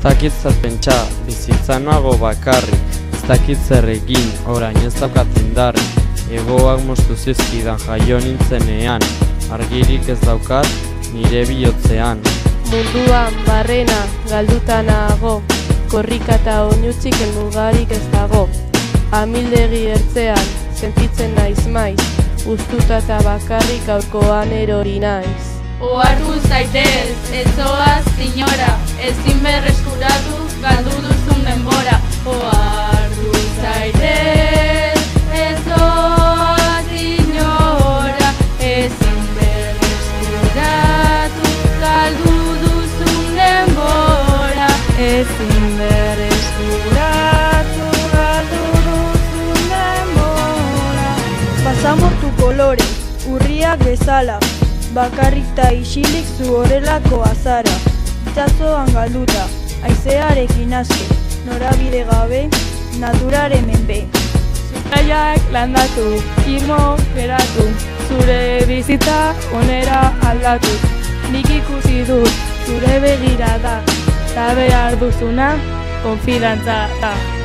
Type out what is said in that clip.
dakit zer pentsa, bizitza noago bakarrik, ez dakit zer egin, orain ez daukat indarrik, egoak moztu zizkidan jaio nintzenean, argirik ez daukat nire bihotzean. Munduan barrena galduta nago, korrika eta oinutzik helmugarik ez dago. Amildegi ertzean, sentitzen naiz maiz, ustuta eta bakarrik gaurkoan erori naiz. Ohartu zaitez, ez zoaz inora, ezin berreskuratu galdu duzun denbora. Ohartu zaitez, ez zoaz inora, ezin berreskuratu galdu duzun denbora. Ezin berreskuratu galdu duzun denbora. Pasamortu kolore, urriak bezala, bakarrik ta isilik zu horrelako azara. Itsasoan galduta, haizearekin aske, norabide gabe, naturaren menpe. Zutaiak landatu, irmo geratu, zure bizitza onera aldatu. Nik ikusi dut, zure begirada, eta behar duzuna, konfidantza da.